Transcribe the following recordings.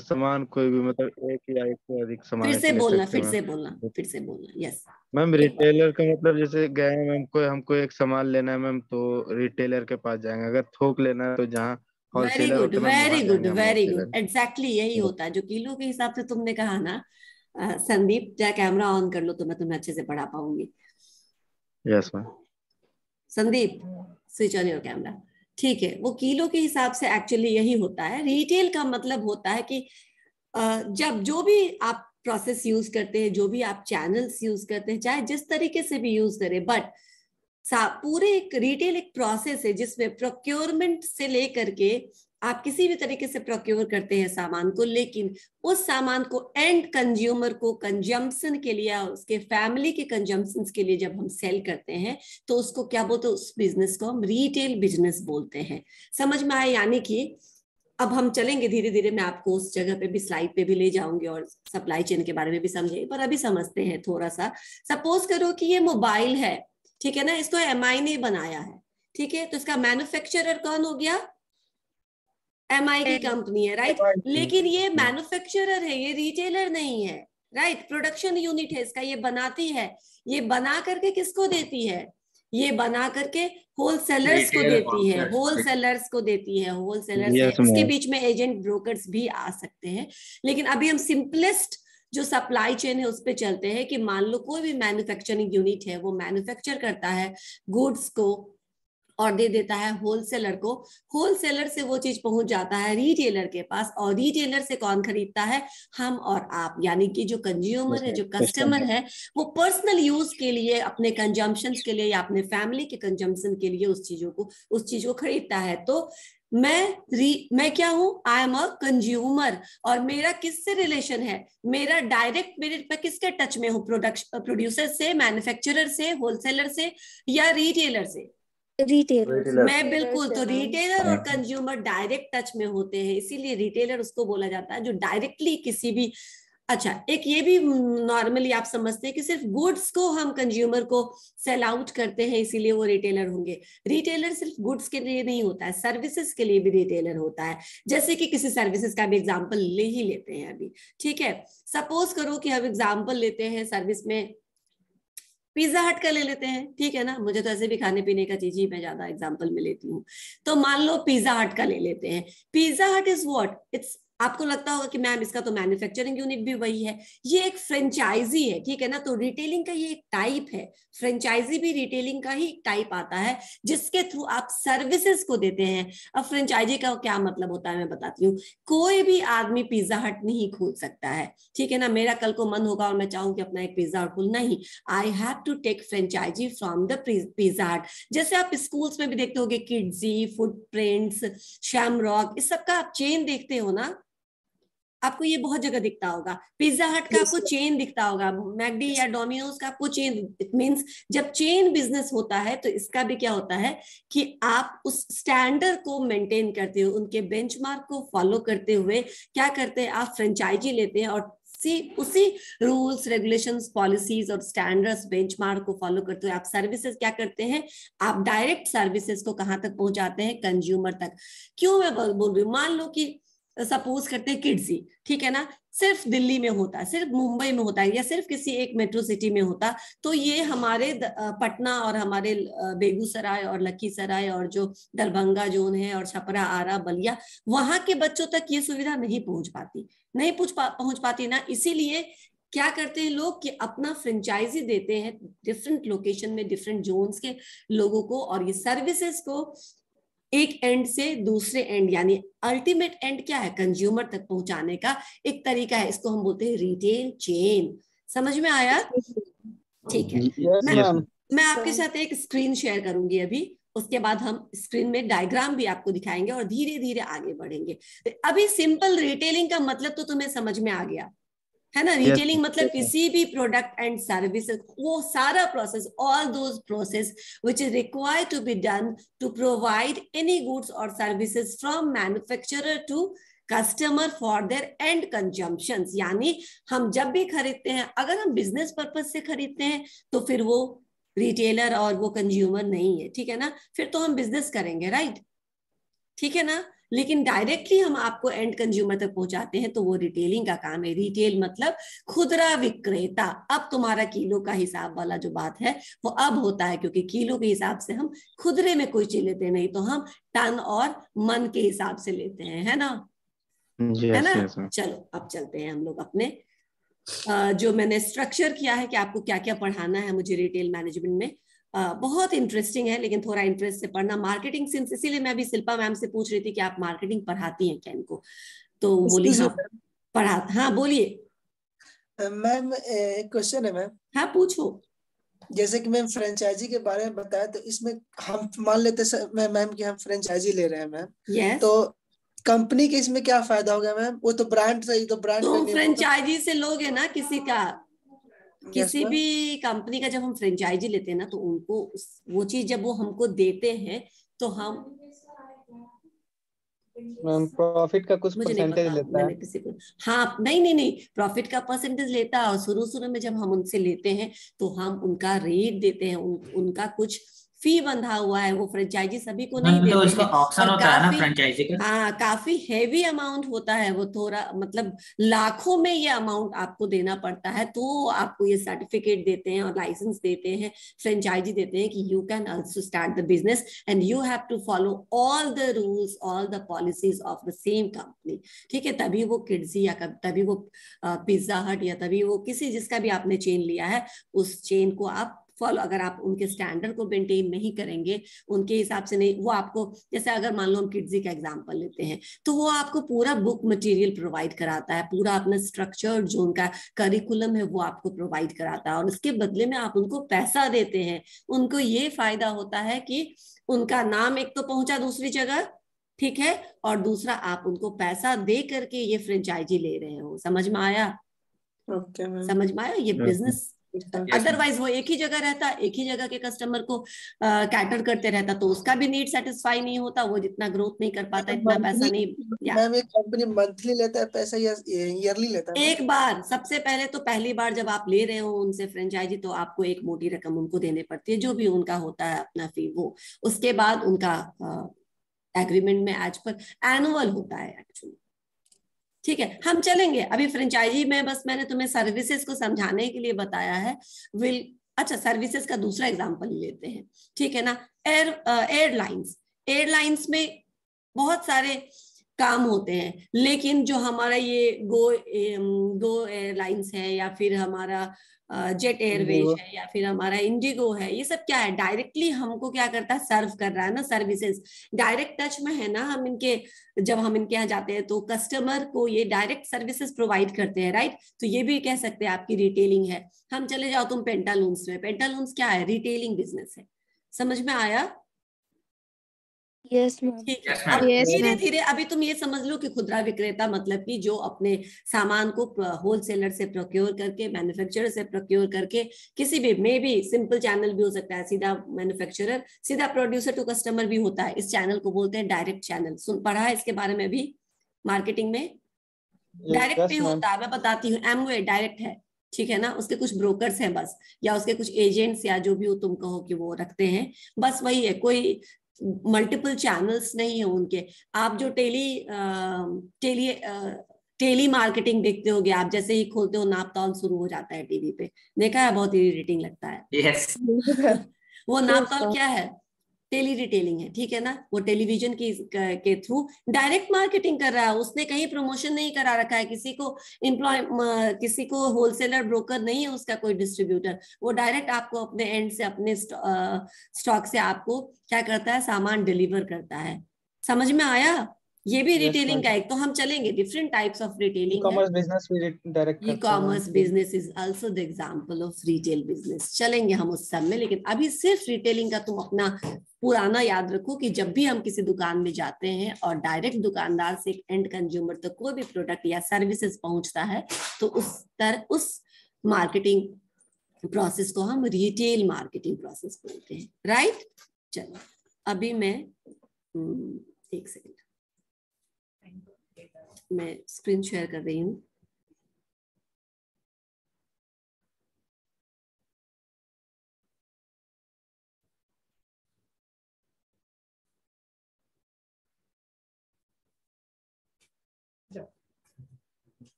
सामान कोई भी, मतलब एक या एक से अधिक फिर सामान से ऐसे ले बोलना, सकते फिर हैं से बोलना, मैम। फिर से बोलना। यस, मैम एक बार। रिटेलर का मतलब जैसे गए हैं मैम, कोई हमको एक सामान लेना है मैम तो रिटेलर के पास जाएंगे, अगर थोक लेना है तो जहाँ वेरी होलसेलर गुड, होते हैं मैम वेरी वहां गुड, जाएंगे हम वेरी गुड, होलसेलर। एग्जैक्टली यही होता है जो किलो के हिसाब से तुमने कहा ना। संदीप, क्या कैमरा ऑन कर लो तो मैं तुम्हें अच्छे से पढ़ा पाऊंगी। Yes ma'am. Sandeep, switch on your camera. ठीक है, वो किलो के हिसाब से एक्चुअली यही होता है। रिटेल का मतलब होता है कि जब जो भी आप प्रोसेस यूज करते हैं, जो भी आप चैनल्स यूज करते हैं, चाहे जिस तरीके से भी यूज करें, बट पूरे एक रिटेल एक प्रोसेस है जिसमें प्रोक्योरमेंट से लेकर के आप किसी भी तरीके से प्रोक्योर करते हैं सामान को, लेकिन उस सामान को एंड कंज्यूमर को कंजम्पशन के लिए, उसके फैमिली के कंजम्पशन के लिए जब हम सेल करते हैं तो उसको क्या बोलते हैं, उस बिजनेस को हम रिटेल बिजनेस बोलते हैं। समझ में आया? यानी कि अब हम चलेंगे धीरे धीरे, मैं आपको उस जगह पे भी, स्लाइड पे भी ले जाऊंगी और सप्लाई चेन के बारे में भी समझेंगे, पर अभी समझते हैं थोड़ा सा। सपोज करो कि ये मोबाइल है, ठीक है ना, इसको एमआई ने बनाया है, ठीक है, तो इसका मैन्युफैक्चरर कौन हो गया? एमआई की कंपनी है, राइट। लेकिन ये मैन्युफैक्चरर है, ये रिटेलर नहीं है, राइट। प्रोडक्शन यूनिट है इसका, ये बनाती है। ये बना करके किसको देती है? ये बना करके होलसेलर्स को रिटेल देती है, होलसेल। होलसेलर्स को देती है, होलसेलर्स है। यस उसके मैम। बीच में एजेंट ब्रोकर्स भी आ सकते हैं। लेकिन अभी हम सिंपलेस्ट जो सप्लाई चेन है उस पर चलते हैं कि मान लो कोई भी मैन्युफैक्चरिंग यूनिट है, वो मैन्युफैक्चर करता है गुड्स को और दे देता है होलसेलर को। होलसेलर से वो चीज पहुंच जाता है रिटेलर के पास, और रिटेलर से कौन खरीदता है? हम और आप, यानी कि जो कंज्यूमर है, जो कस्टमर है, वो पर्सनल यूज के लिए, अपने कंजम्पशन के लिए या अपने फैमिली के कंजम्पशन के लिए उस चीज को खरीदता है। तो मैं क्या हूं? I am a consumer. और मेरा किससे रिलेशन है? मेरा डायरेक्ट, मेरे पे किसके टच में हूं? प्रोड्यूसर से, मैन्युफैक्चरर से, होलसेलर से, या रिटेलर से? रिटेलर। मैं बिल्कुल, तो रिटेलर और हाँ। कंज्यूमर डायरेक्ट टच में होते हैं, इसीलिए रिटेलर उसको बोला जाता है जो डायरेक्टली किसी भी। अच्छा, एक ये भी नॉर्मली आप समझते हैं कि सिर्फ गुड्स को हम कंज्यूमर को सेल आउट करते हैं इसीलिए वो रिटेलर होंगे। रिटेलर सिर्फ गुड्स के लिए नहीं होता है, सर्विसेज के लिए भी रिटेलर होता है। जैसे कि किसी सर्विसेज का भी एग्जांपल ले ही लेते हैं अभी, ठीक है। सपोज करो कि हम एग्जांपल लेते हैं सर्विस में, पिज्जा हट का ले लेते हैं, ठीक है ना। मुझे तो ऐसे भी खाने पीने का चीज ही मैं ज्यादा एग्जांपल में लेती हूँ। तो मान लो पिज्जा हट का ले लेते हैं। पिज्जा हट इज व्हाट? इट्स, आपको लगता होगा कि मैम इसका तो मैन्युफैक्चरिंग यूनिट भी वही है। ये एक फ्रेंचाइजी है, ठीक है ना। तो रिटेलिंग का ये एक टाइप है, फ्रेंचाइजी भी रिटेलिंग का ही टाइप आता है, जिसके थ्रू आप सर्विसेज को देते हैं। अब फ्रेंचाइजी का क्या मतलब होता है मैं बताती हूँ। कोई भी आदमी पिज्जा हट नहीं खोल सकता है, ठीक है ना। मेरा कल को मन होगा और मैं चाहूँ कि अपना एक पिज्जा हट खोलना ही, I have to take franchisee from the Pizza Hut. जैसे आप स्कूल्स में भी देखते होगे, किड्जी, फुटप्रिंट्स, शैमरॉक, इस सब का आप चेन देखते हो ना, आपको ये बहुत जगह दिखता होगा। पिज्जा हट का आपको चेन दिखता होगा, मैकडी या डोमिनोज का आपको चेन। इट मींस जब चेन बिजनेस होता है तो इसका भी क्या होता है कि आप उस स्टैंडर्ड को मेंटेन करते हो, उनके बेंचमार्क को फॉलो करते हुए क्या करते हैं, आप फ्रेंचाइजी लेते हैं और उसी रूल्स, रेगुलेशंस, पॉलिसीज और स्टैंडर्ड्स, बेंचमार्क को फॉलो करते हुए आप सर्विसेज क्या करते हैं, आप डायरेक्ट सर्विसेज को कहां तक पहुंचाते हैं? कंज्यूमर तक। क्यों मैं बोल रही हूँ? मान लो कि सपोज करते हैं किड्जी, ठीक है ना, सिर्फ दिल्ली में होता है, सिर्फ मुंबई में होता है, या सिर्फ किसी एक मेट्रो सिटी में होता, तो ये हमारे पटना और हमारे बेगूसराय और लखीसराय और जो दरभंगा जोन है और छपरा, आरा, बलिया, वहां के बच्चों तक ये सुविधा नहीं पहुंच पाती, नहीं पहुंच पाती ना। इसीलिए क्या करते हैं लोग कि अपना फ्रेंचाइजी देते हैं डिफरेंट लोकेशन में, डिफरेंट जोन्स के लोगों को, और ये सर्विसेज को एक एंड से दूसरे एंड, यानी अल्टीमेट एंड क्या है, कंज्यूमर तक पहुंचाने का एक तरीका है। इसको हम बोलते हैं रिटेल चेन। समझ में आया? ठीक है। यस मैं मैम। मैं आपके साथ एक स्क्रीन शेयर करूंगी अभी, उसके बाद हम स्क्रीन में डायग्राम भी आपको दिखाएंगे और धीरे धीरे आगे बढ़ेंगे। अभी सिंपल रिटेलिंग का मतलब तो तुम्हें समझ में आ गया है ना। यस रिटेलिंग मतलब मैम। किसी भी प्रोडक्ट एंड सर्विस, वो सारा process, all those process which is required to be done to provide any goods or services from manufacturer to customer for their and consumptions. यानी हम जब भी खरीदते हैं, अगर हम बिजनेस पर्पज से खरीदते हैं तो फिर वो रिटेलर और वो कंज्यूमर नहीं है, ठीक है ना। फिर तो हम बिजनेस करेंगे, राइट, ठीक है ना। लेकिन डायरेक्टली हम आपको एंड कंज्यूमर तक पहुंचाते हैं तो वो रिटेलिंग का काम है। रिटेल मतलब खुदरा विक्रेता। अब तुम्हारा किलो का हिसाब वाला जो बात है वो अब होता है, क्योंकि किलो के हिसाब से हम खुदरे में कोई चीज लेते नहीं, तो हम टन और मन के हिसाब से लेते हैं, है ना? है यस ना? Yes ma'am. चलो अब चलते हैं हम लोग अपने जो मैंने स्ट्रक्चर किया है कि आपको क्या क्या पढ़ाना है मुझे रिटेल मैनेजमेंट में। बहुत इंटरेस्टिंग है, लेकिन थोड़ा इंटरेस्ट से पढ़ना। मार्केटिंग सिंस, इसीलिए मैं अभी शिल्पा मैम से पूछ रही थी कि आप मार्केटिंग पढ़ाती हैं क्या इनको, तो वो बोली एक्सक्यूज हाँ मी पढ़ा। हाँ बोलिए। मैम, एक क्वेश्चन है मैम। हाँ पूछो। जैसे कि मैम फ्रेंचाइजी के बारे में बताया, तो इसमें हम मान लेते मैम कि हम फ्रेंचाइजी ले रहे हैं मैम, यस। तो कंपनी के इसमें क्या फायदा होगा मैम? वो तो ब्रांड से, तो ब्रांड का तुम नेम होगा। फ्रेंचाइजी से लोगे ना किसी का, यस किसी मैम। भी कंपनी का, जब हम फ्रेंचाइजी लेते हैं ना तो उनको वो चीज जब वो हमको देते हैं तो हम, मैम प्रॉफिट का कुछ मुझे नहीं परसेंटेज पता, लेता है। मैंने किसी को, हाँ नहीं नहीं नहीं, प्रॉफिट का परसेंटेज लेता है। और शुरू शुरू में जब हम उनसे लेते हैं तो हम उनका रेट देते हैं, उनका कुछ फी बंधा हुआ है, वो फ्रेंचाइजी सभी को नहीं मैम तो देते इसका हैं। ऑप्शन और होता है ना काफी, फ्रेंचाइजी का। हाँ काफी हैवी अमाउंट होता है वो, थोड़ा मतलब लाखों में ये अमाउंट आपको देना पड़ता है, तो आपको ये सर्टिफिकेट देते हैं और लाइसेंस देते हैं, फ्रेंचाइजी देते हैं कि you can also start the business and you have to follow all the rules, all the policies of the same company. ठीक है, तभी वो किड्जी या तभी वो पिज्जा हट या तभी वो किसी जिसका भी आपने चेन लिया है उस चेन को आप फॉलो, अगर आप उनके स्टैंडर्ड को मेंटेन नहीं करेंगे, उनके हिसाब से नहीं, वो आपको, जैसे अगर मान लो हम किड्जी का एग्जांपल लेते हैं, तो वो आपको पूरा बुक मटेरियल प्रोवाइड कराता है, पूरा अपना स्ट्रक्चर जो उनका करिकुलम है वो आपको प्रोवाइड कराता है, और उसके बदले में आप उनको पैसा देते हैं। उनको ये फायदा होता है कि उनका नाम एक तो पहुंचा दूसरी जगह, ठीक है, और दूसरा आप उनको पैसा दे करके ये फ्रेंचाइजी ले रहे हो। समझ में आया? Okay ma'am. समझ में आया ये बिजनेस? Yes ma'am. अदरवाइज वो एक ही जगह रहता, एक ही जगह के कस्टमर को कैटर करते रहता, तो उसका भी नीड सेटिस्फाई नहीं होता, वो जितना ग्रोथ नहीं कर पाता, इतना पैसा मंथली नहीं। या मैम, एक कंपनी मंथली लेता है पैसा या ईयरली लेता है मैम? एक बार, सबसे पहले तो पहली बार जब आप ले रहे हो उनसे फ्रेंचाइजी, तो आपको एक मोटी रकम उनको देने पड़ती है, जो भी उनका होता है अपना फी वो। उसके बाद उनका एग्रीमेंट में एज पर एनुअल होता है एक्चुअली। ठीक है, हम चलेंगे अभी फ्रेंचाइजी में, बस मैंने तुम्हें सर्विसेज को समझाने के लिए बताया है। विल, अच्छा सर्विसेज का दूसरा एग्जांपल लेते हैं, ठीक है ना? एयरलाइंस, एयरलाइंस में बहुत सारे काम होते हैं, लेकिन जो हमारा ये गो एयरलाइंस है, या फिर हमारा जेट एयरवेज इंडिगो। है, या फिर हमारा इंडिगो है, ये सब क्या है? डायरेक्टली हमको क्या करता है? सर्व कर रहा है ना, सर्विसेज डायरेक्ट टच में है ना हम इनके। जब हम इनके यहाँ जाते हैं तो कस्टमर को ये डायरेक्ट सर्विसेज प्रोवाइड करते हैं, राइट? तो ये भी कह सकते हैं आपकी रिटेलिंग है। हम चले जाओ तुम पेंटालून्स में, पेंटालून्स क्या है? रिटेलिंग बिजनेस है। समझ में आया? Yes ma'am. ठीक है, यस अब मैम। यस धीरे मैम। धीरे अभी तुम ये समझ लो कि खुदरा विक्रेता मतलब कि जो अपने सामान को होलसेलर से प्रोक्योर करके, मैन्युफैक्चरर से प्रोक्योर करके, किसी भी मे भी सिंपल चैनल भी हो सकता है, सीधा मैन्युफैक्चरर सीधा प्रोड्यूसर टू कस्टमर भी होता है, इस चैनल को बोलते हैं डायरेक्ट चैनल। सुन पढ़ा है इसके बारे में भी मार्केटिंग में? डायरेक्ट भी यस मैम। होता है, मैं बताती हूँ, एमवे डायरेक्ट है, ठीक है ना? उसके कुछ ब्रोकर्स हैं बस, या उसके कुछ एजेंट्स, या जो भी हो तुम कहो कि वो रखते हैं, बस वही है, कोई मल्टीपल चैनल्स नहीं है उनके। आप जो टेली टेली मार्केटिंग देखते होगे, आप जैसे ही खोलते हो नाप तौल शुरू हो जाता है टीवी पे, देखा है? बहुत इरिटेटिंग लगता है। यस। वो नाप तौल क्या है? टेली रिटेलिंग है, ठीक है ना? वो टेलीविजन की के थ्रू डायरेक्ट मार्केटिंग कर रहा है, उसने कहीं प्रमोशन नहीं करा रखा है, किसी को एम्प्लॉय, किसी को होलसेलर ब्रोकर नहीं है उसका, कोई डिस्ट्रीब्यूटर, वो डायरेक्ट आपको अपने एंड से, अपने स्टॉक से आपको क्या करता है? सामान डिलीवर करता है। समझ में आया? ये भी यस रिटेलिंग मैम। का एक, तो हम चलेंगे, different types of e retailing है। कॉमर्स बिजनेस भी डायरेक्ट करते हैं e-commerce ma'am. Business is also the example of retail business. चलेंगे हम उस सब में, लेकिन अभी सिर्फ रिटेलिंग का तुम अपना पुराना याद रखो कि जब भी हम किसी दुकान में जाते हैं और डायरेक्ट दुकानदार से एंड कंज्यूमर तक कोई भी प्रोडक्ट या सर्विसेज पहुंचता है, तो उस मार्केटिंग प्रोसेस को हम रिटेल मार्केटिंग प्रोसेस बोलते हैं, राइट? चलो अभी मैं एक सेकेंड, मैं स्क्रीन शेयर कर रही हूँ।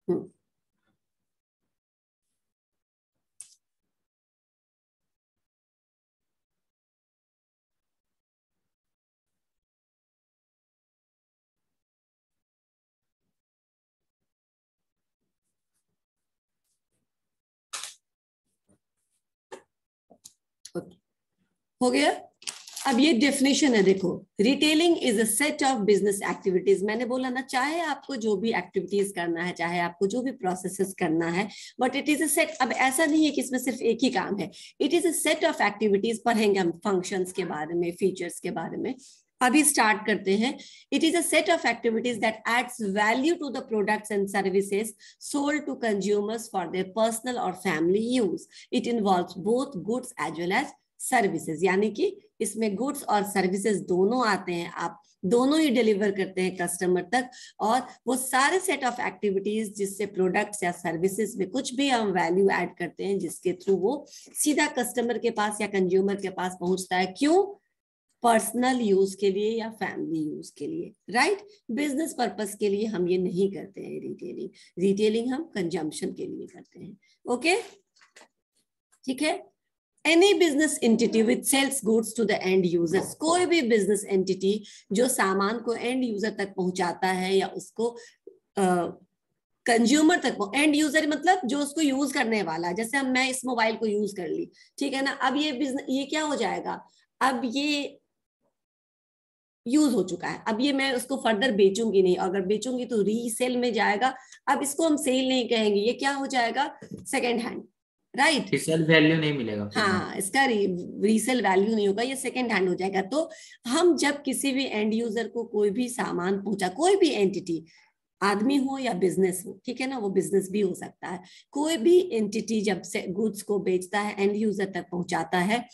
हो गया। अब ये डेफिनेशन है, देखो, retailing is a set of business activities. मैंने बोला ना, चाहे आपको जो भी एक्टिविटीज करना है, चाहे आपको जो भी प्रोसेसेस करना है, but it is a set. अब ऐसा नहीं है कि इसमें सिर्फ एक ही काम है, it is a set of activities. पढ़ेंगे हम फंक्शंस के बारे में, फीचर्स के बारे में। अभी स्टार्ट करते हैं। It is a set of activities that adds value to the products and services sold to consumers for their personal or family use. It involves both goods as well as services, यानी कि इसमें goods और services दोनों आते हैं, आप दोनों ही deliver करते हैं कस्टमर तक। और वो सारे सेट ऑफ एक्टिविटीज जिससे प्रोडक्ट्स या सर्विसेज में कुछ भी हम वैल्यू ऐड करते हैं, जिसके थ्रू वो सीधा कस्टमर के पास या कंज्यूमर के पास पहुंचता है। क्यों? पर्सनल यूज के लिए या फैमिली यूज के लिए, राइट? बिजनेस पर्पस के लिए हम ये नहीं करते हैं रिटेलिंग। रिटेलिंग हम कंजम्पशन के लिए करते हैं। ओके, ठीक है। Any business entity which sells goods to the end users, कोई भी business entity जो सामान को end user तक पहुंचाता है या उसको कंज्यूमर तक, एंड यूजर मतलब जो उसको यूज करने वाला है। जैसे मैं इस मोबाइल को यूज कर ली, ठीक है ना, अब ये बिजनेस, ये क्या हो जाएगा, अब ये यूज हो चुका है, अब ये मैं उसको फर्दर बेचूंगी नहीं, अगर बेचूंगी तो रीसेल में जाएगा। अब इसको हम सेल नहीं कहेंगे, ये क्या हो जाएगा, second hand, right? Resale value नहीं मिलेगा। हाँ, इसका रीसेल वैल्यू नहीं होगा, ये सेकेंड हैंड हो जाएगा। तो हम जब किसी भी एंड यूजर को कोई भी सामान पहुंचा, कोई भी एंटिटी, आदमी हो या बिजनेस हो, ठीक है ना, वो बिजनेस भी हो सकता है, कोई भी एंटिटी जब से गुड्स को बेचता है, एंड यूजर तक पहुंचाता है,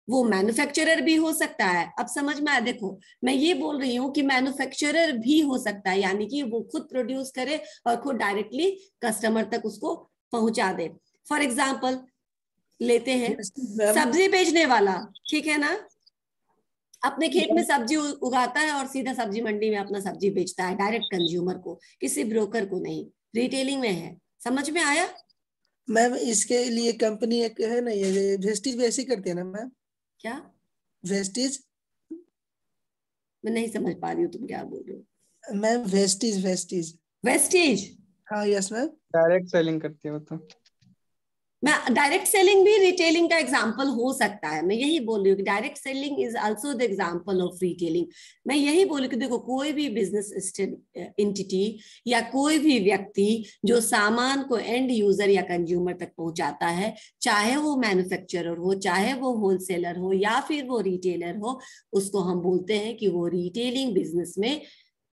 वो मैन्युफैक्चरर भी हो सकता है। अब समझ में आया? देखो, मैं ये बोल रही हूँ कि मैन्युफैक्चरर भी हो सकता है, यानी कि वो खुद प्रोड्यूस करे और खुद डायरेक्टली कस्टमर तक उसको पहुंचा दे। फॉर एग्जाम्पल लेते हैं, सब्जी बेचने वाला, ठीक है ना, अपने खेत में सब्जी उगाता है और सीधा सब्जी मंडी में अपना सब्जी बेचता है, डायरेक्ट कंज्यूमर को, किसी ब्रोकर को नहीं। रिटेलिंग में है। समझ में आया? मैम इसके लिए कंपनी एक है ना, ये वेस्टीज भी ऐसी करती है ना मैम? क्या वेस्टीज? मैं नहीं समझ पा रही हूँ तुम क्या बोल रहे हो। Ma'am Vestige, Vestige. वेस्टेज? हाँ यस मैम। डायरेक्ट सेलिंग करती है वो तो। मैं डायरेक्ट सेलिंग भी रिटेलिंग का एग्जांपल हो सकता है, मैं यही बोल रही हूँ कि direct selling is also the example of retailing. मैं यही बोल रही हूँ कि देखो, कोई भी बिजनेस एंटिटी या कोई भी व्यक्ति जो सामान को एंड यूजर या कंज्यूमर तक पहुंचाता है, चाहे वो मैन्युफैक्चरर हो, चाहे वो होलसेलर हो, या फिर वो रिटेलर हो, उसको हम बोलते हैं कि वो रिटेलिंग बिजनेस में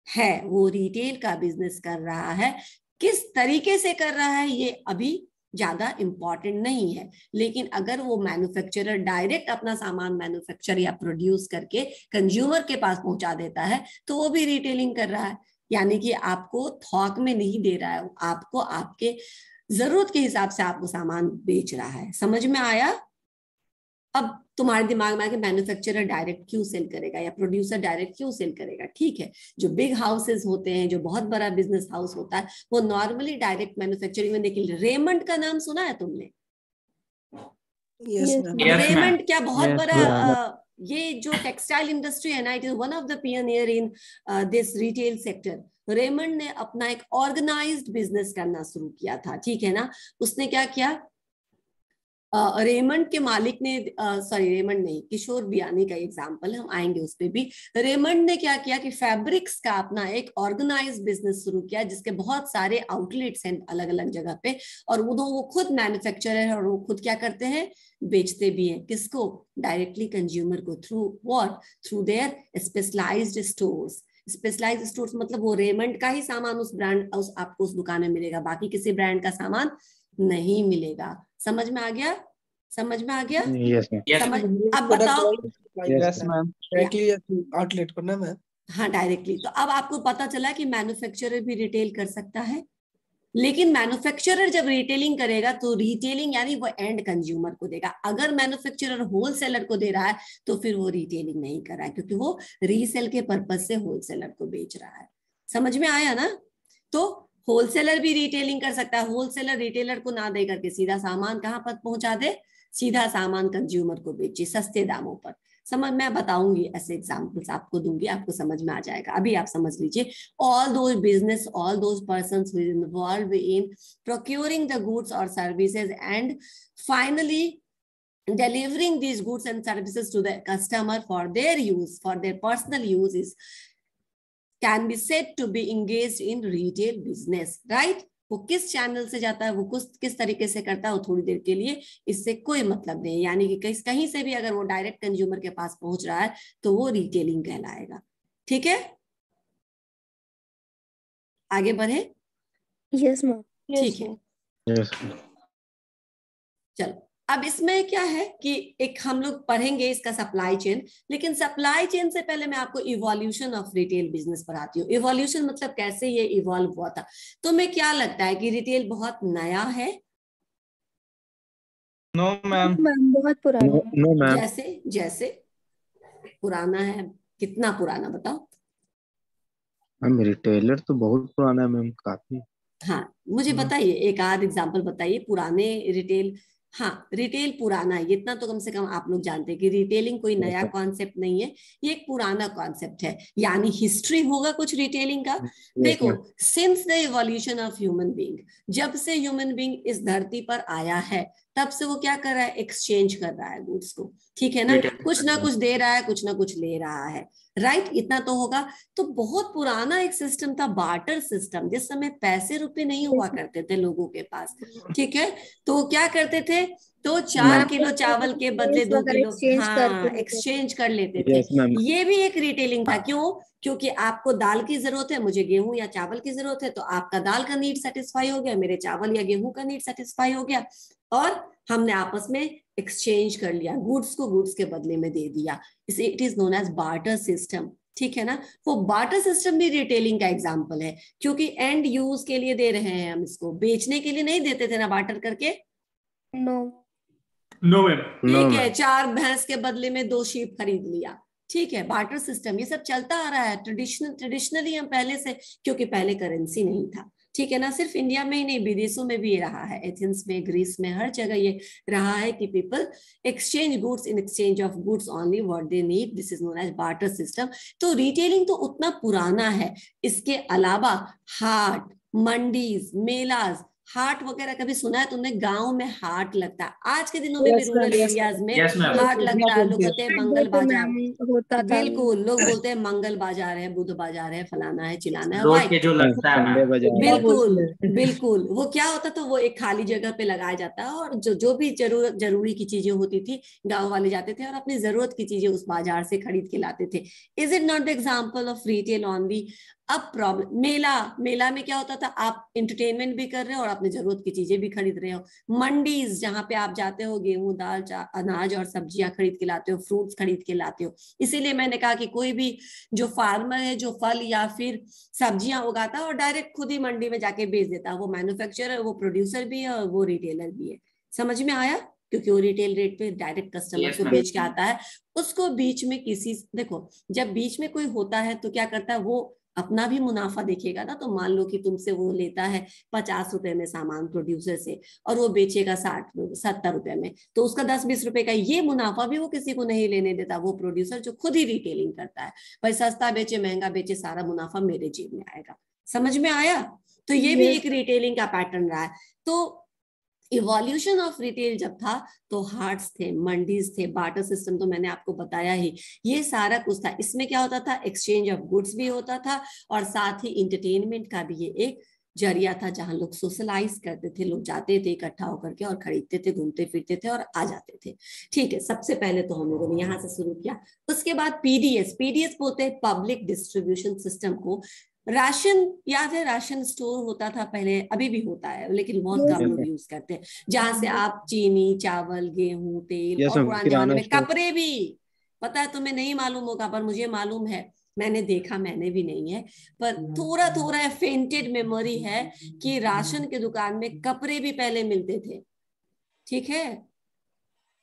है, वो रिटेल का बिजनेस कर रहा है। किस तरीके से कर रहा है ये अभी ज्यादा इंपॉर्टेंट नहीं है, लेकिन अगर वो मैन्युफैक्चरर डायरेक्ट अपना सामान मैन्युफैक्चर या प्रोड्यूस करके कंज्यूमर के पास पहुंचा देता है, तो वो भी रिटेलिंग कर रहा है। यानी कि आपको थोक में नहीं दे रहा है, आपको आपके जरूरत के हिसाब से आपको सामान बेच रहा है। समझ में आया? अब तुम्हारे दिमाग में आया कि मैन्युफैक्चरर डायरेक्ट क्यों सेल करेगा या प्रोड्यूसर डायरेक्ट क्यों सेल करेगा। ठीक है, जो बिग हाउसेस होते हैं, जो बहुत बड़ा बिजनेस हाउस होता है, वो नॉर्मली डायरेक्ट मैन्युफैक्चरिंग में। देखिए, रेमंड का नाम सुना है तुमने? Yes ma'am. रेमंड क्या बहुत Yes, बड़ा ma'am. ये जो टेक्सटाइल इंडस्ट्री है ना, it is one of the pioneer in this retail sector. Raymond ने अपना एक ऑर्गेनाइज्ड बिजनेस करना शुरू किया था, ठीक है ना। उसने क्या किया, रेमंड के मालिक ने, सॉरी रेमंड नहीं, किशोर बियानी का एग्जांपल, हम आएंगे उस पे भी। रेमंड ने क्या किया कि फैब्रिक्स का अपना एक ऑर्गेनाइज्ड बिजनेस शुरू किया, जिसके बहुत सारे आउटलेट्स हैं अलग अलग जगह पे, और वो खुद मैन्युफैक्चरर है, और वो खुद क्या करते हैं, बेचते भी हैं। किसको? डायरेक्टली कंज्यूमर को। Through what? Through their specialized stores. Specialized stores मतलब वो रेमंड का ही सामान उस ब्रांड, आपको उस दुकान में मिलेगा, बाकी किसी ब्रांड का सामान नहीं मिलेगा। समझ में आ गया? समझ में आ गया? Yes ma'am. समझ? अब बताओ। Yes ma'am. डायरेक्टली आउटलेट पर ना मैम? हाँ, डायरेक्टली। तो अब आपको पता चला कि मैन्युफैक्चरर भी रिटेल कर सकता है, लेकिन मैन्युफैक्चरर जब रिटेलिंग करेगा तो रिटेलिंग यानी वो एंड कंज्यूमर को देगा। अगर मैन्युफैक्चरर होलसेलर को दे रहा है तो फिर वो रिटेलिंग नहीं कर रहा है, क्योंकि वो रीसेल के पर्पज से होलसेलर को बेच रहा है। समझ में आया ना? तो होलसेलर भी रिटेलिंग कर सकता है। होलसेलर रिटेलर को ना दे करके सीधा सामान कहाँ पर पहुंचा दे, सीधा सामान कंज्यूमर को बेचे सस्ते दामों पर। समझ, मैं बताऊंगी ऐसे एग्जांपल्स आपको दूंगी, आपको समझ में आ जाएगा। अभी आप समझ लीजिए, all those business, all those persons who involve in procuring the goods और services and finally delivering these goods and services to the customer for their use, for their personal use, is can be said to be engaged in retail business, right? वो किस channel से जाता है, वो किस तरीके से करता है, वो थोड़ी देर के लिए, इससे कोई मतलब नहीं। यानी कि कहीं से भी अगर वो डायरेक्ट कंज्यूमर के पास पहुंच रहा है तो वो रिटेलिंग कहलाएगा। ठीक है, आगे बढ़े। Yes ma'am. ठीक है, चलो अब इसमें क्या है कि एक हम लोग पढ़ेंगे इसका सप्लाई चेन, लेकिन सप्लाई चेन से पहले मैं आपको इवोल्यूशन ऑफ रिटेल बिजनेस पढ़ाती हूँ। इवोल्यूशन मतलब कैसे ये इवॉल्व हुआ था। तो मैं क्या लगता है कि रिटेल बहुत नया है? No ma'am. बहुत पुराना। No ma'am. जैसे जैसे पुराना है, कितना पुराना बताओ? मैम रिटेलर तो बहुत पुराना है मैम, काफी। हाँ मुझे बताइए, एक आध एग्जांपल बताइए पुराने रिटेल। हाँ रिटेल पुराना है, इतना तो कम से कम आप लोग जानते हैं कि रिटेलिंग कोई नया कॉन्सेप्ट नहीं है, ये एक पुराना कॉन्सेप्ट है। यानी हिस्ट्री होगा कुछ रिटेलिंग का। देखो, since the evolution of human being, जब से ह्यूमन बीइंग इस धरती पर आया है तब से वो क्या कर रहा है, एक्सचेंज कर रहा है गुड्स को। ठीक है ना, कुछ ना कुछ दे रहा है, कुछ ना कुछ ले रहा है, राइट? इतना तो होगा। तो बहुत पुराना एक सिस्टम था, बार्टर सिस्टम, जिस समय पैसे रुपए नहीं हुआ करते थे लोगों के पास। ठीक है, तो क्या करते थे, तो 4 किलो चावल के बदले 2 किलो, हाँ, एक्सचेंज कर लेते थे। ये भी एक रिटेलिंग था। क्यों? क्योंकि आपको दाल की जरूरत है, मुझे गेहूं या चावल की जरूरत है, तो आपका दाल का नीड सेटिस्फाई हो गया, मेरे चावल या गेहूं का नीड सेटिस्फाई हो गया, और हमने आपस में एक्सचेंज कर लिया, गुड्स को गुड्स के बदले में दे दिया। It is known as barter system. ठीक है ना, वो बार्टर सिस्टम भी रिटेलिंग का एग्जांपल है, क्योंकि एंड यूज के लिए दे रहे हैं हम इसको, बेचने के लिए नहीं देते थे ना बार्टर करके। No no ma'am. ठीक है, 4 भैंस के बदले में 2 शीप खरीद लिया। ठीक है, बार्टर सिस्टम ये सब चलता आ रहा है ट्रेडिशनली हम पहले से, क्योंकि पहले करेंसी नहीं था। ठीक है ना, सिर्फ इंडिया में ही नहीं, विदेशों में भी ये रहा है, एथेंस में, ग्रीस में, हर जगह ये रहा है कि people exchange goods in exchange of goods only what they need. This is known as barter system. तो रिटेलिंग तो उतना पुराना है। इसके अलावा हाट, मंडीज, मेलाज, हाट वगैरह कभी सुना है तुमने? गांव में हाट लगता है, आज के दिनों में भी रूरल एरियाज में हाट लगता है। लोग कहते हैं मंगल बाजार होता था। बिल्कुल, लोग बोलते हैं मंगल बाजार है, बुध बाजार है, फलाना है, चिलाना है, रोड पे जो लगता है बिल्कुल बिल्कुल। वो क्या होता था, वो एक खाली जगह पे लगाया जाता है, और जो भी जरूरी की चीजें होती थी, गांव वाले जाते थे और अपनी जरूरत की चीजें उस बाजार से खरीद के लाते थे। Is it not the example of retail only? अब प्रॉब्लम, मेला में क्या होता था, आप इंटरटेनमेंट भी कर रहे हो और अपनी जरूरत की चीजें भी खरीद रहे हो। मंडीज, जहां पे आप जाते हो, गेहूं, दाल, अनाज और सब्जियां खरीद के लाते हो, फ्रूट्स खरीद के लाते हो। इसीलिए मैंने कहा कि कोई भी जो फार्मर है, जो फल या फिर सब्जियां उगाता है और डायरेक्ट खुद ही मंडी में जाके बेच देता है, वो मैन्युफैक्चरर है, वो प्रोड्यूसर भी है और वो रिटेलर भी है। समझ में आया? क्योंकि वो रिटेल रेट पे डायरेक्ट कस्टमर को बेच के आता है। उसको बीच में देखो, जब बीच में कोई होता है तो क्या करता है, वो अपना भी मुनाफा देखेगा ना। तो मान लो कि तुमसे वो लेता है 50 रुपए में सामान प्रोड्यूसर से, और वो बेचेगा 60-70 रुपए में, तो उसका 10-20 रुपए का ये मुनाफा भी वो किसी को नहीं लेने देता। वो प्रोड्यूसर जो खुद ही रिटेलिंग करता है, भाई सस्ता बेचे महंगा बेचे, सारा मुनाफा मेरे जेब में आएगा। समझ में आया? तो ये भी एक रिटेलिंग का पैटर्न रहा है। तो इवोल्यूशन ऑफ रिटेल जब था तो हार्ट्स थे, मंडीज थे, बार्टर सिस्टम तो मैंने आपको बताया ही, ये सारा कुछ था। इसमें क्या होता था, एक्सचेंज ऑफ गुड्स भी होता था, और साथ ही इंटरटेनमेंट का भी ये एक जरिया था, जहां लोग सोशलाइज करते थे, लोग जाते थे इकट्ठा होकर के और खरीदते थे, घूमते फिरते थे और आ जाते थे। ठीक है, सबसे पहले तो हम लोगों ने यहाँ से शुरू किया। उसके बाद पीडीएस बोलते हैं पब्लिक डिस्ट्रीब्यूशन सिस्टम को। राशन याद है, राशन स्टोर होता था पहले, अभी भी होता है लेकिन बहुत कम लोग यूज करते हैं, जहां से आप चीनी, चावल, गेहूं, तेल, और पुराने जमाने में कपड़े भी, पता है तुम्हें नहीं मालूम होगा पर मुझे मालूम है, मैंने देखा, मैंने भी नहीं है पर थोड़ा थोड़ा फेंटेड मेमोरी है कि राशन के दुकान में कपड़े भी पहले मिलते थे। ठीक है,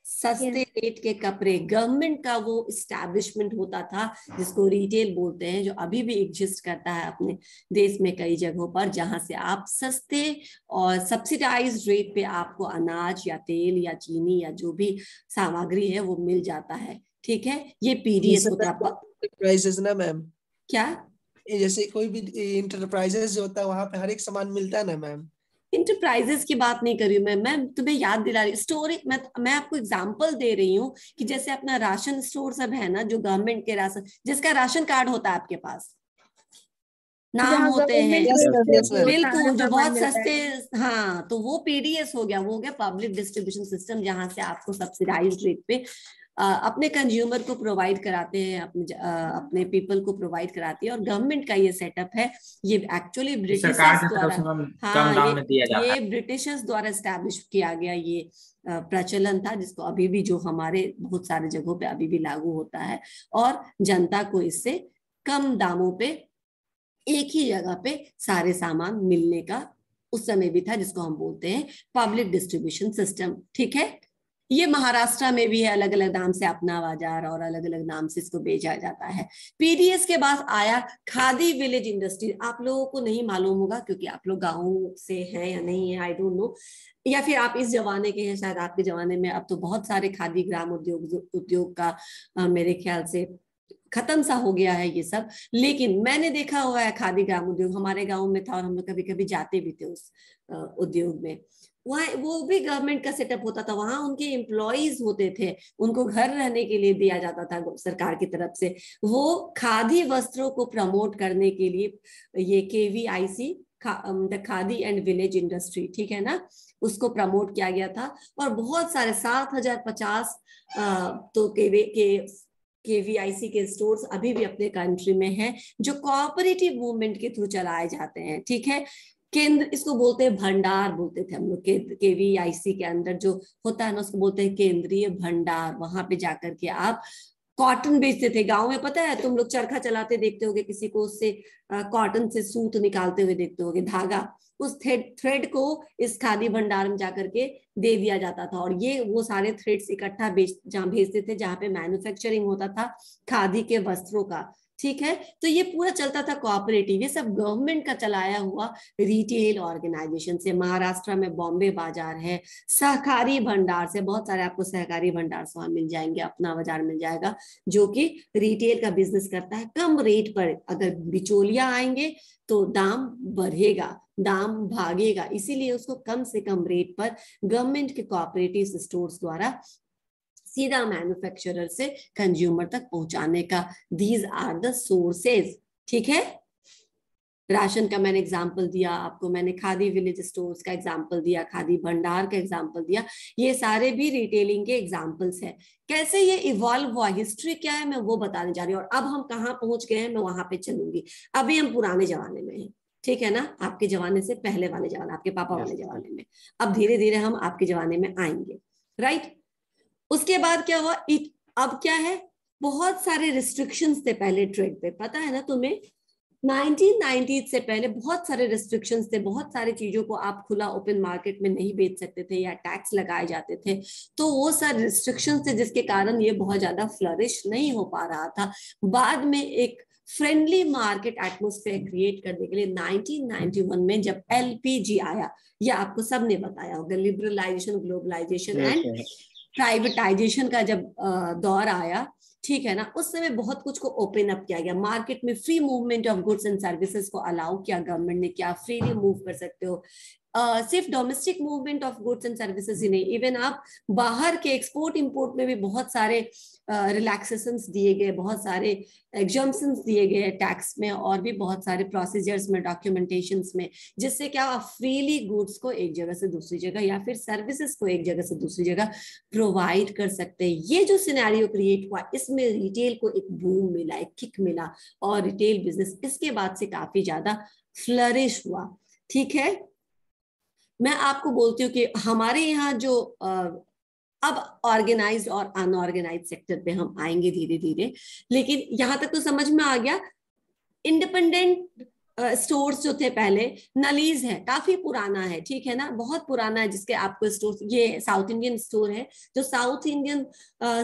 सस्ते रेट के कपड़े, गवर्नमेंट का वो इस्टेब्लिशमेंट होता था जिसको रिटेल बोलते हैं, जो अभी भी एग्जिस्ट करता है अपने देश में कई जगहों पर, जहां से आप सस्ते और सब्सिडाइज्ड रेट पे आपको अनाज या तेल या चीनी या जो भी सामग्री है वो मिल जाता है। ठीक है, ये पीडीएस होता है। प्राइसेस ना मैम, क्या जैसे कोई भी इंटरप्राइजेस जो होता है वहां पे हर एक सामान मिलता है ना मैम? इंटरप्राइजेस की बात नहीं कर रही हूँ मैं तुम्हें याद दिला रही स्टोरी। मैं आपको एग्जांपल दे रही हूँ कि जैसे अपना राशन स्टोर सब है ना, जो गवर्नमेंट के राशन, जिसका राशन कार्ड होता है आपके पास, नाम होते हैं बिल्कुल, जो बहुत सस्ते। हाँ, तो वो पीडीएस हो गया, वो हो गया पब्लिक डिस्ट्रीब्यूशन सिस्टम, जहां से आपको सब्सिडाइज्ड रेट पे अपने कंज्यूमर को प्रोवाइड कराते हैं, अपने पीपल को प्रोवाइड कराती है। और गवर्नमेंट का ये सेटअप है, ये एक्चुअली ब्रिटिशर्स द्वारा, हाँ ये ब्रिटिशर्स द्वारा एस्टैब्लिश किया गया ये प्रचलन था, जिसको अभी भी जो हमारे बहुत सारे जगहों पे अभी भी लागू होता है, और जनता को इससे कम दामों पे एक ही जगह पे सारे सामान मिलने का उस समय भी था, जिसको हम बोलते हैं पब्लिक डिस्ट्रीब्यूशन सिस्टम। ठीक है, ये महाराष्ट्र में भी है, अलग अलग नाम से अपना बाजार और अलग अलग नाम से इसको बेचा जाता है। पीडीएस के बाद आया खादी विलेज इंडस्ट्री। आप लोगों को नहीं मालूम होगा क्योंकि आप लोग गाँव से हैं या नहीं है, आई डोंट नो, या फिर आप इस जमाने के हैं, शायद आपके जमाने में अब तो बहुत सारे खादी ग्राम उद्योग का मेरे ख्याल से खत्म सा हो गया है ये सब। लेकिन मैंने देखा हुआ है खादी ग्राम उद्योग, हमारे गांव में था और हम लोग कभी कभी जाते भी थे उस उद्योग में। वहाँ वो भी गवर्नमेंट का सेटअप होता था, वहां उनके एम्प्लॉइज होते थे, उनको घर रहने के लिए दिया जाता था सरकार की तरफ से। वो खादी वस्त्रों को प्रमोट करने के लिए ये KVIC, the khadi and village industry, ठीक है ना, उसको प्रमोट किया गया था। और बहुत सारे 7050 तो केवीआईसी के स्टोर्स अभी भी अपने कंट्री में हैं, जो कोऑपरेटिव मूवमेंट के थ्रू चलाए जाते हैं। ठीक है, केंद्र, इसको बोलते हैं भंडार, बोलते थे हम लोग केवीआईसी के अंदर जो होता है ना, उसको बोलते हैं केंद्रीय भंडार। वहां पे जाकर के आप कॉटन बेचते थे। गांव में पता है, तुम लोग चरखा चलाते देखते होगे, किसी को उससे कॉटन से सूत निकालते हुए देखते होगे, धागा, उस थ्रेड को इस खादी भंडार में जाकर के दे दिया जाता था। और ये वो सारे थ्रेड्स इकट्ठा जहाँ भेजते थे, जहाँ पे मैन्युफैक्चरिंग होता था खादी के वस्त्रों का। ठीक है, तो ये पूरा चलता था कोऑपरेटिव, ये सब गवर्नमेंट का चलाया हुआ रिटेल ऑर्गेनाइजेशन से। महाराष्ट्र में बॉम्बे बाजार है, सहकारी भंडार से, बहुत सारे आपको सहकारी भंडार से वहां मिल जाएंगे, अपना बाजार मिल जाएगा, जो कि रिटेल का बिजनेस करता है कम रेट पर। अगर बिचौलिया आएंगे तो दाम बढ़ेगा, दाम भागेगा, इसीलिए उसको कम से कम रेट पर गवर्नमेंट के कोऑपरेटिव स्टोर्स द्वारा सीधा मैन्युफैक्चरर से कंज्यूमर तक पहुंचाने का। These are the sources. ठीक है, राशन का मैंने एग्जांपल दिया आपको, मैंने खादी विलेज स्टोर्स का एग्जांपल दिया, खादी भंडार का एग्जांपल दिया, ये सारे भी रिटेलिंग के एग्जांपल्स हैं। कैसे ये इवॉल्व हुआ, हिस्ट्री क्या है, मैं वो बताने जा रही हूँ। और अब हम कहाँ पहुंच गए हैं, मैं वहां पे चलूंगी। अभी हम पुराने जमाने में हैं, ठीक है ना, आपके जमाने से पहले वाले जमाने, आपके पापा वाले जमाने में। अब धीरे धीरे हम आपके जमाने में आएंगे, राइट। उसके बाद क्या हुआ, अब क्या है, बहुत सारे रिस्ट्रिक्शंस थे पहले ट्रेड पे, पता है ना तुम्हें। 1990 से पहले बहुत सारे रिस्ट्रिक्शंस थे, बहुत सारी चीजों को आप खुला ओपन मार्केट में नहीं बेच सकते थे या टैक्स लगाए जाते थे। तो वो सारे रिस्ट्रिक्शंस थे जिसके कारण ये बहुत ज्यादा फ्लरिश नहीं हो पा रहा था। बाद में एक फ्रेंडली मार्केट एटमोस्फेयर क्रिएट करने के लिए 1991 में जब एलपीजी आया, या आपको सबने बताया होगा, लिबरलाइजेशन, ग्लोबलाइजेशन एंड प्राइवेटाइजेशन का जब दौर आया, ठीक है ना, उस समय बहुत कुछ को ओपन अप किया गया। मार्केट में free movement of goods and services को अलाउ किया गवर्नमेंट ने, क्या फ्रीली मूव कर सकते हो। सिर्फ domestic movement of goods and services ही नहीं, इवन आप बाहर के एक्सपोर्ट इंपोर्ट में भी बहुत सारे रिलैक्सेशंस दिए गए, बहुत सारे एग्जम्पशंस दिए गए टैक्स में, और भी बहुत सारे प्रोसीजर्स में, डॉक्यूमेंटेशंस में, जिससे क्या आप फ्रीली गुड्स को एक जगह से दूसरी जगह या फिर सर्विसेज को एक जगह से दूसरी जगह प्रोवाइड कर सकते हैं। ये जो सिनेरियो क्रिएट हुआ, इसमें रिटेल को एक बूम मिला, एक किक मिला, और रिटेल बिजनेस इसके बाद से काफी ज्यादा फ्लरिश हुआ। ठीक है, मैं आपको बोलती हूँ कि हमारे यहाँ जो अब ऑर्गेनाइज्ड और अनऑर्गेनाइज्ड सेक्टर पे हम आएंगे धीरे धीरे, लेकिन यहां तक तो समझ में आ गया। इंडिपेंडेंट स्टोर्स जो थे पहले, नलीज है, काफी पुराना है, ठीक है ना, बहुत पुराना है, जिसके आपको स्टोर, ये साउथ इंडियन स्टोर है जो साउथ इंडियन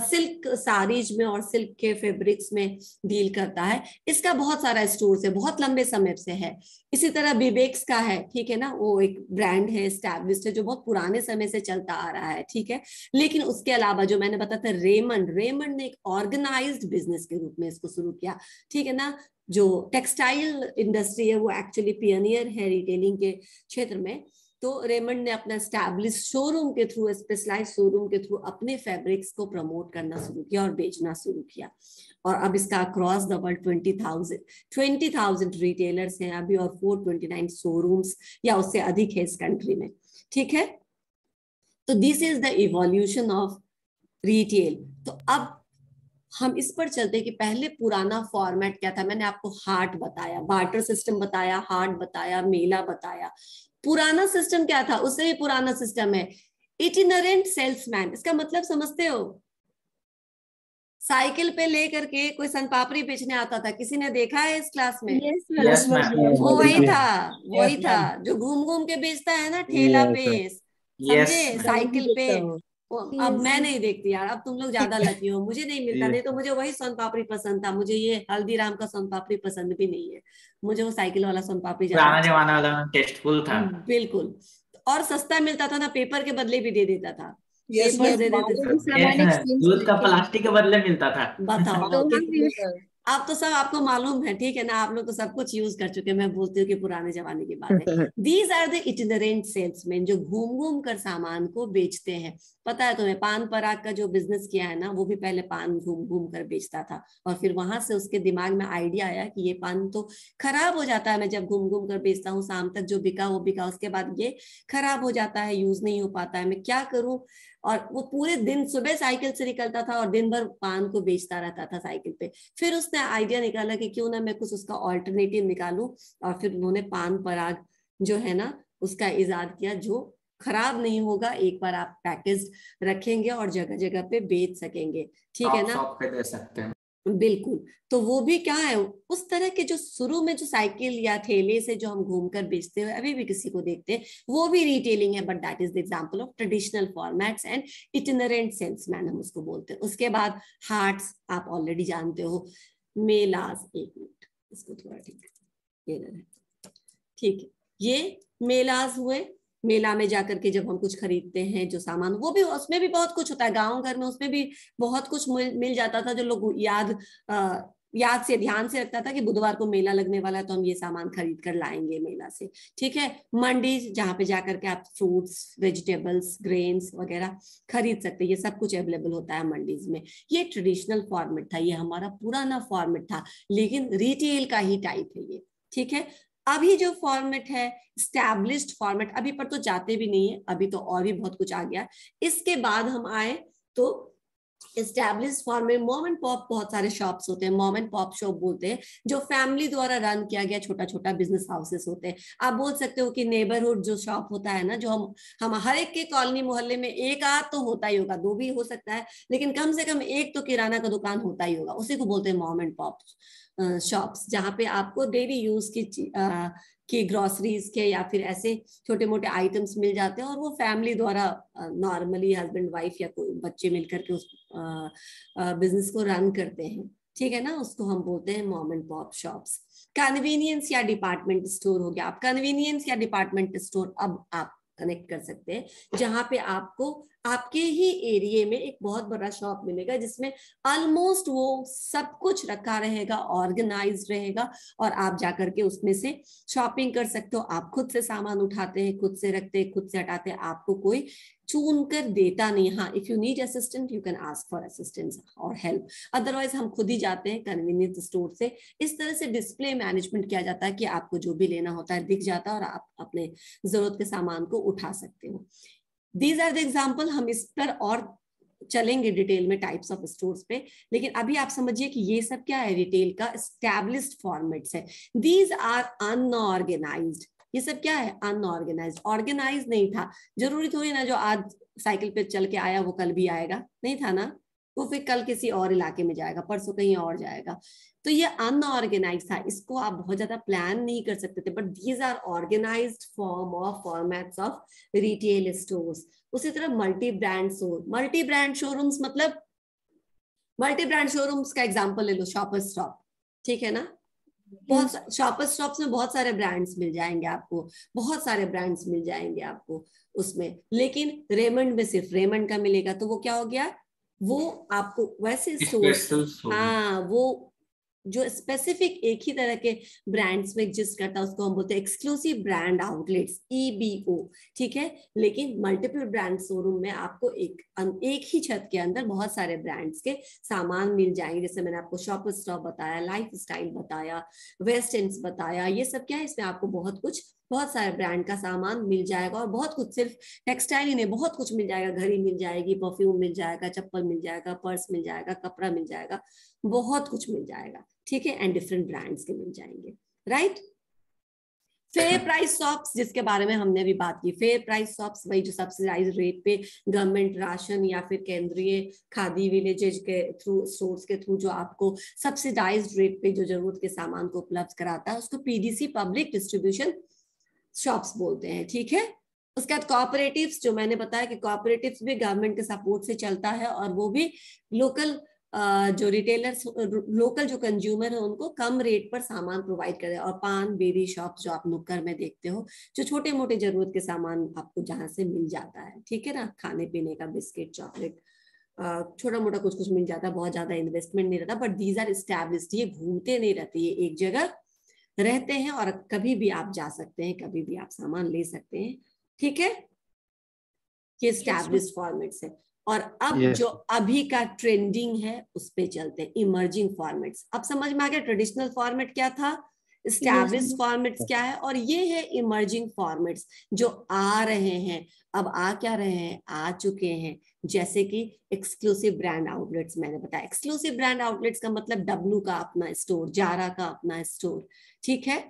सिल्क साड़ीज में और सिल्क के फैब्रिक्स में डील करता है। इसका बहुत सारा स्टोर है, बहुत लंबे समय से है। इसी तरह बिबेक्स का है, ठीक है ना, वो एक ब्रांड है, एस्टैब्लिश्ड है, जो बहुत पुराने समय से चलता आ रहा है, ठीक है। लेकिन उसके अलावा जो मैंने बताया था रेमंड ने एक ऑर्गेनाइज्ड बिजनेस के रूप में इसको शुरू किया, ठीक है ना। जो टेक्सटाइल इंडस्ट्री है वो एक्चुअली पियनियर है रिटेलिंग के क्षेत्र में, तो रेमंड ने अपना एस्टैब्लिश शोरूम के थ्रू, स्पेशलाइज शोरूम के थ्रू अपने फैब्रिक्स को प्रमोट करना शुरू किया और बेचना शुरू किया। और अब इसका अक्रॉस द वर्ल्ड 20,000 रिटेलर्स हैं अभी, और 429 शोरूम्स या उससे अधिक है इस कंट्री में, ठीक है। तो this is the evolution of retail. तो अब हम इस पर चलते हैं कि पहले पुराना फॉर्मेट क्या था। मैंने आपको हाट बताया, बार्टर सिस्टम बताया, हाट बताया, मेला बताया। पुराना सिस्टम क्या था, उससे भी पुराना सिस्टम है इटिनरेंट सेल्समैन। इसका मतलब समझते हो? साइकिल पे लेकर के कोई सन पापड़ी बेचने आता था, किसी ने देखा है इस क्लास में? Yes, Yes, ma'am. ma'am. वो वही था, वही Yes, था ma'am. जो घूम घूम के बेचता है ना ठेला पे, समझे, Yes, साइकिल पे। अब Yes, मैं ma'am. नहीं देखती यार, अब तुम लोग ज्यादा लकी हो, मुझे नहीं मिलता। नहीं तो मुझे वही सोन पापड़ी पसंद था, मुझे ये हल्दीराम का सोन पापड़ी पसंद भी नहीं है, मुझे वो साइकिल वाला सोन पापड़ी ज्यादा पुराना अच्छा जमाना वाला टेस्टफुल था। बिल्कुल। और सस्ता मिलता था ना, पेपर के बदले भी दे देता था, Yes, पेपर ma'am. दे देते थे। मालूम सामान एक्सचेंज दूध का करके प्लास्टिक के बदले मिलता था। बताओ तो अब हम आप तो सब आपको मालूम है, ठीक है ना, आप लोग तो सब कुछ यूज कर चुके हैं। मैं बोलती हूँ कि पुराने जमाने की बात है। These are the itinerant salesman, जो घूम घूम कर सामान को बेचते हैं। पता है तुम्हें, पान पराग का जो बिजनेस किया है ना, वो भी पहले पान घूम घूम कर बेचता था, और फिर वहां से उसके दिमाग में आइडिया आया कि ये पान तो खराब हो जाता है, मैं जब घूम घूम कर बेचता हूँ, शाम तक जो बिका वो बिका, उसके बाद ये खराब हो जाता है, यूज नहीं हो पाता है, मैं क्या करूं। और वो पूरे दिन सुबह साइकिल से निकलता था और दिन भर पान को बेचता रहता था साइकिल पे। फिर उसने आइडिया निकाला कि क्यों ना मैं कुछ उसका ऑल्टरनेटिव निकालूं, और फिर उन्होंने पान पराग जो है ना उसका इजाद किया, जो खराब नहीं होगा, एक बार आप पैकेज रखेंगे और जगह जगह पे बेच सकेंगे, ठीक है ना। शॉप पे दे सकते हैं। बिल्कुल। तो वो भी क्या है, उस तरह के जो शुरू में जो साइकिल या ठेले से जो हम घूमकर बेचते हुए अभी भी किसी को देखते हैं, वो भी रिटेलिंग है, but that is the example of traditional formats and itinerant salesman, हम उसको बोलते हैं। उसके बाद हार्ट्स आप ऑलरेडी जानते हो, मेलास, एक मिनट इसको थोड़ा ठीक है, ये मेलास हुए। मेला में जाकर के जब हम कुछ खरीदते हैं जो सामान, वो भी, उसमें भी बहुत कुछ होता है, गांव घर में उसमें भी बहुत कुछ मिल जाता था, जो लोग याद से, ध्यान से रखता था कि बुधवार को मेला लगने वाला है तो हम ये सामान खरीद कर लाएंगे मेला से, ठीक है। मंडी, जहाँ पे जाकर के आप फ्रूट्स, वेजिटेबल्स, ग्रेन्स वगैरह खरीद सकते हैं, ये सब कुछ अवेलेबल होता है मंडीज में। ये ट्रेडिशनल फॉर्मेट था, ये हमारा पुराना फॉर्मेट था, लेकिन रिटेल का ही टाइप है ये, ठीक है। अभी जो फॉर्मेट है स्टैब्लिश्ड फॉर्मेट, अभी पर तो जाते भी नहीं है, अभी तो और भी बहुत कुछ आ गया। इसके बाद हम आए तो established format, mom and pop, बहुत सारे शॉप्स होते हैं, मॉम एंड पॉप शॉप बोलते हैं, जो फैमिली द्वारा रन किया गया छोटा छोटा बिजनेस हाउसेस होते हैं। आप बोल सकते हो कि नेबरहुड जो शॉप होता है ना, जो हम हर एक के कॉलोनी मोहल्ले में एक आध तो होता ही होगा, दो भी हो सकता है, लेकिन कम से कम एक तो किराना का दुकान होता ही होगा, उसी को बोलते हैं मॉम एंड पॉप शॉप्स, जहाँ पे आपको डेली यूज की ग्रोसरीज के या फिर ऐसे छोटे मोटे आइटम्स मिल जाते हैं, और वो फैमिली द्वारा नॉर्मली हस्बैंड वाइफ या कोई बच्चे मिलकर के उस बिजनेस को रन करते हैं, ठीक है ना। उसको हम बोलते हैं mom and pop shops. Convenience या डिपार्टमेंट स्टोर हो गया। आप कन्वीनियंस या डिपार्टमेंट स्टोर अब आप कनेक्ट कर सकते हैं, जहां पे आपको आपके ही एरिया में एक बहुत बड़ा शॉप मिलेगा, जिसमें ऑलमोस्ट वो सब कुछ रखा रहेगा, ऑर्गेनाइज्ड रहेगा, और आप जाकर के उसमें से शॉपिंग कर सकते हो। आप खुद से सामान उठाते हैं, खुद से रखते हैं, खुद से हटाते हैं, आपको कोई चुन कर देता नहीं। हाँ, if you need assistant you can ask for assistance और हेल्प, अदरवाइज हम खुद ही जाते हैं कन्वीनियंस स्टोर से। इस तरह से डिस्प्ले मैनेजमेंट किया जाता है कि आपको जो भी लेना होता है दिख जाता है, और आप अपने जरूरत के सामान को उठा सकते हो। These are the example. हम इस पर और चलेंगे डिटेल में टाइप्स ऑफ स्टोर्स पे, लेकिन अभी आप समझिए कि ये सब क्या है, रिटेल का एस्टैब्लिश्ड फॉर्मेट्स है। These are unorganized. ये सब क्या है, अनऑर्गेनाइज्ड। ऑर्गेनाइज नहीं था, जरूरी थोड़ी ना जो आज साइकिल पे चल के आया वो कल भी आएगा, नहीं था ना, वो फिर कल किसी और इलाके में जाएगा, परसों कहीं और जाएगा। तो ये अनऑर्गेनाइज था, इसको आप बहुत ज्यादा प्लान नहीं कर सकते थे, but these are organized form of formats of retail stores. उसी तरह मल्टी ब्रांड शोरूम्स, मतलब मल्टी ब्रांड शोरूम्स का एग्जांपल ले लो, शॉपर स्टॉप, ठीक है ना। बहुत शॉपर स्टॉप्स में बहुत सारे ब्रांड्स मिल जाएंगे आपको, बहुत सारे ब्रांड्स मिल जाएंगे आपको उसमें, लेकिन रेमंड में सिर्फ रेमंड का मिलेगा। तो वो क्या हो गया, वो आपको वैसे स्टोर्स, हाँ, वो जो स्पेसिफिक एक ही तरह के ब्रांड्स में एग्जिस्ट करता है उसको हम बोलते हैं एक्सक्लूसिव ब्रांड आउटलेट्स, EBO, ठीक है। लेकिन मल्टीपल ब्रांड शोरूम में आपको एक ही छत के अंदर बहुत सारे ब्रांड्स के सामान मिल जाएंगे। जैसे मैंने आपको शॉपर स्टॉप बताया, लाइफ स्टाइल बताया, वेस्ट एंड्स बताया, ये सब क्या है, इसमें आपको बहुत सारे ब्रांड का सामान मिल जाएगा। और बहुत कुछ, सिर्फ टेक्सटाइल ही नहीं, बहुत कुछ मिल जाएगा, घड़ी मिल जाएगी, परफ्यूम मिल जाएगा, चप्पल मिल जाएगा, पर्स मिल जाएगा, कपड़ा मिल जाएगा, बहुत कुछ मिल जाएगा, ठीक है। एंड डिफरेंट ब्रांड्स के मिल जाएंगे, राइट। फेयर प्राइस शॉप्स, जिसके बारे में हमने भी बात की, फेयर प्राइस शॉप्स वही जो सब्सिडाइज रेट पे गवर्नमेंट राशन या फिर केंद्रीय खादी विलेजेज के थ्रू, स्टोर्स के थ्रू जो आपको सब्सिडाइज रेट पे जो जरूरत के सामान को उपलब्ध कराता है, उसको PDC, पब्लिक डिस्ट्रीब्यूशन शॉप्स बोलते हैं, ठीक है। उसके बाद कोऑपरेटिव्स, जो मैंने बताया कि कोऑपरेटिव्स भी गवर्नमेंट के सपोर्ट से चलता है, और वो भी लोकल जो रिटेलर्स, लोकल जो कंज्यूमर है, उनको कम रेट पर सामान प्रोवाइड करे। और पान बीड़ी शॉप जो आप नुक्कड़ में देखते हो, जो छोटे मोटे जरूरत के सामान आपको जहां से मिल जाता है, ठीक है ना, खाने पीने का, बिस्किट, चॉकलेट, छोटा मोटा कुछ कुछ मिल जाता है, बहुत ज्यादा इन्वेस्टमेंट नहीं रहता, बट दीज आर एस्टैब्लिश्ड, ये घूमते नहीं रहते, ये एक जगह रहते हैं और कभी भी आप जा सकते हैं, कभी भी आप सामान ले सकते हैं, ठीक है। ये एस्टैब्लिश्ड फॉर्मेट्स है। और अब जो अभी का ट्रेंडिंग है उस पे चलते हैं, इमर्जिंग फॉर्मेट्स। अब समझ में आ गया ट्रेडिशनल फॉर्मेट क्या था, एस्टैब्लिश्ड फॉर्मेट्स क्या है, और ये है इमर्जिंग फॉर्मेट्स जो आ रहे हैं। अब आ क्या रहे हैं, आ चुके हैं, जैसे कि एक्सक्लूसिव ब्रांड आउटलेट्स। मैंने बताया एक्सक्लूसिव ब्रांड आउटलेट्स का मतलब W का अपना स्टोर, जारा का अपना स्टोर, ठीक है।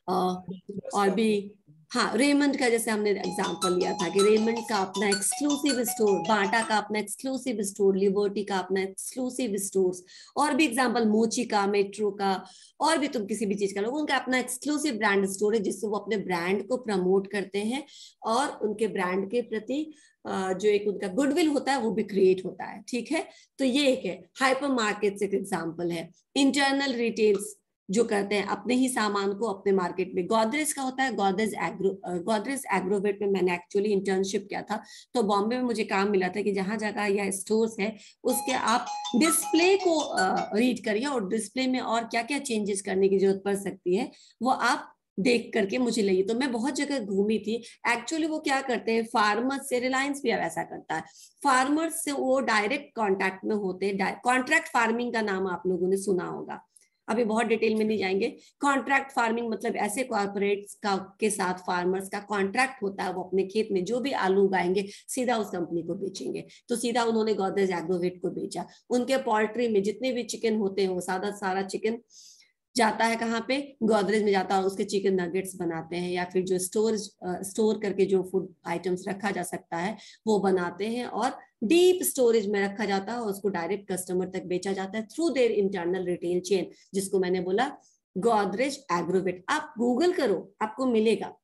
और भी, हाँ, रेमंड का जैसे हमने एग्जांपल लिया था कि रेमंड का अपना एक्सक्लूसिव स्टोर, बाटा का अपना एक्सक्लूसिव स्टोर, लिबर्टी का अपना एक्सक्लूसिव स्टोर्स, और भी एग्जांपल मोची का, मेट्रो का, और भी तुम किसी भी चीज का लो, उनका अपना एक्सक्लूसिव ब्रांड स्टोर है, जिससे वो अपने ब्रांड को प्रमोट करते हैं और उनके ब्रांड के प्रति जो एक उनका गुडविल होता है वो भी क्रिएट होता है, ठीक है। तो ये एक है। हाइपर मार्केट एक एग्जाम्पल है। इंटरनल रिटेल्स जो करते हैं अपने ही सामान को अपने मार्केट में, गोदरेज का होता है, गोदरेज एग्रोवेट में मैंने एक्चुअली इंटर्नशिप किया था, तो बॉम्बे में मुझे काम मिला था कि जहां जगह यह स्टोर्स है उसके आप डिस्प्ले को रीड करिए, और डिस्प्ले में और क्या क्या चेंजेस करने की जरूरत पड़ सकती है वो आप देख करके मुझे लगी। तो मैं बहुत जगह घूमी थी। एक्चुअली वो क्या करते हैं, फार्मर्स से, रिलायंस भी ऐसा करता है, फार्मर्स से वो डायरेक्ट कॉन्टैक्ट में होते हैं। कॉन्ट्रैक्ट फार्मिंग का नाम आप लोगों ने सुना होगा, अभी बहुत डिटेल में नहीं जाएंगे। कॉन्ट्रैक्ट फार्मिंग मतलब ऐसे कॉर्पोरेट्स का के साथ फार्मर्स का कॉन्ट्रैक्ट होता है, वो अपने खेत में जो भी आलू उगाएंगे सीधा उस कंपनी को बेचेंगे। तो सीधा उन्होंने गोदरेज एग्रोवेट को बेचा। उनके पोल्ट्री में जितने भी चिकन होते हैं वो सारा चिकन जाता है कहाँ पे, गोदरेज में जाता है, और उसके चिकन नगेट्स बनाते हैं, या फिर जो स्टोर करके जो फूड आइटम्स रखा जा सकता है वो बनाते हैं, और डीप स्टोरेज में रखा जाता है और उसको डायरेक्ट कस्टमर तक बेचा जाता है through their internal retail chain, जिसको मैंने बोला गोदरेज एग्रोवेट। आप गूगल करो आपको मिलेगा,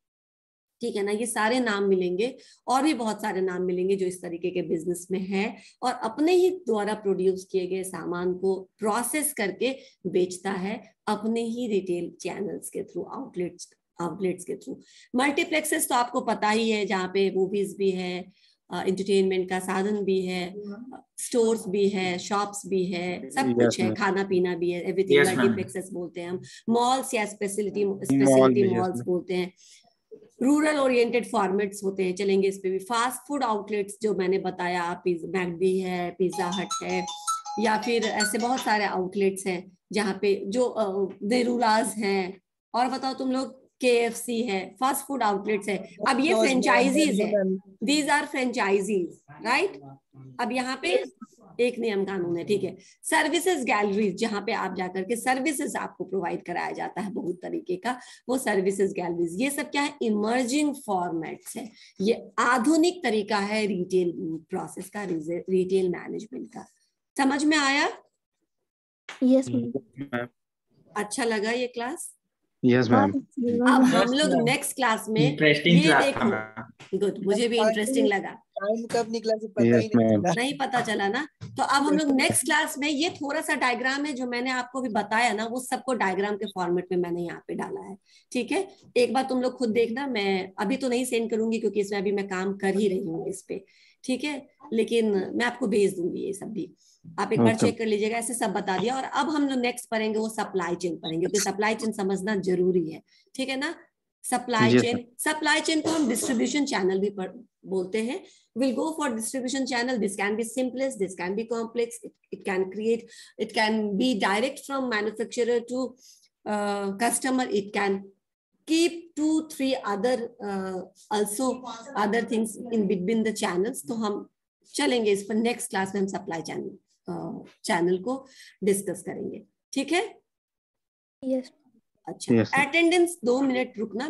ठीक है ना। ये सारे नाम मिलेंगे और भी बहुत सारे नाम मिलेंगे जो इस तरीके के बिजनेस में है और अपने ही द्वारा प्रोड्यूस किए गए सामान को प्रोसेस करके बेचता है अपने ही रिटेल चैनल्स के थ्रू, आउटलेट्स के थ्रू। मल्टीप्लेक्सेस तो आपको पता ही है, जहाँ पे मूवीज भी है, एंटरटेनमेंट का साधन भी है, स्टोर्स भी है, शॉप्स भी है, सब कुछ है, खाना पीना भी है, एवरीथिंग मल्टीप्लेक्सेस बोलते हैं हम। मॉल्स या स्पेशलिटी मॉल्स बोलते हैं। रूरल ओरिएंटेड फॉर्मेट्स होते हैं, चलेंगे इस पे भी। फास्ट फूड आउटलेट्स जो मैंने बताया, मैकडी है, पिज्जा हट है, या फिर ऐसे बहुत सारे आउटलेट्स हैं जहाँ पे जो देरूलाज हैं। और बताओ तुम लोग KFC है, फास्ट फूड आउटलेट्स है। अब ये फ्रेंचाइजीज है, दीज आर फ्रेंचाइजीज, राइट। अब यहाँ पे एक नियम कानून है, ठीक है। सर्विसेज गैलरीज, जहां पे आप जाकर के सर्विसेज आपको प्रोवाइड कराया जाता है बहुत तरीके का, वो सर्विसेज गैलरीज, ये सब क्या है, इमर्जिंग फॉर्मेट्स है। ये आधुनिक तरीका है रिटेल प्रोसेस का, रिटेल मैनेजमेंट का। समझ में आया? Yes ma'am. अच्छा लगा ये क्लास? Yes ma'am. अब हम लोग नेक्स्ट क्लास में इंटरेस्टिंग ये क्लास देखो, था। गुड, मुझे भी इंटरेस्टिंग लगा। टाइम कब निकला से पता Yes, ही नहीं ma'am. चला। नहीं पता चला ना। तो अब हम लोग नेक्स्ट क्लास में, ये थोड़ा सा डायग्राम है जो मैंने आपको भी बताया ना, वो सबको डायग्राम के फॉर्मेट में मैंने यहाँ पे डाला है, ठीक है। एक बार तुम लोग खुद देखना, मैं अभी तो नहीं सेंड करूंगी क्योंकि इसमें अभी मैं काम कर ही रही हूँ इस पे, ठीक है, लेकिन मैं आपको भेज दूंगी ये सब भी, आप एक बार Okay. चेक कर लीजिएगा। ऐसे सब बता दिया। और अब हम लोग नेक्स्ट पढ़ेंगे वो सप्लाई चेन पढ़ेंगे, क्योंकि सप्लाई चेन समझना जरूरी है, ठीक है ना। Supply Yes, chain, supply chain को हम डिस्ट्रीब्यूशन चैनल भी बोलते हैं। We'll go for distribution channel. This can be simplest, this can be complex. It can be direct from manufacturer to customer. It can keep 2-3 other also other things in between the channels. तो हम चलेंगे इस पर, next class में हम supply channel को discuss करेंगे, ठीक है। यस। अच्छा, Yes, sir. अटेंडेंस 2 मिनट रुकना।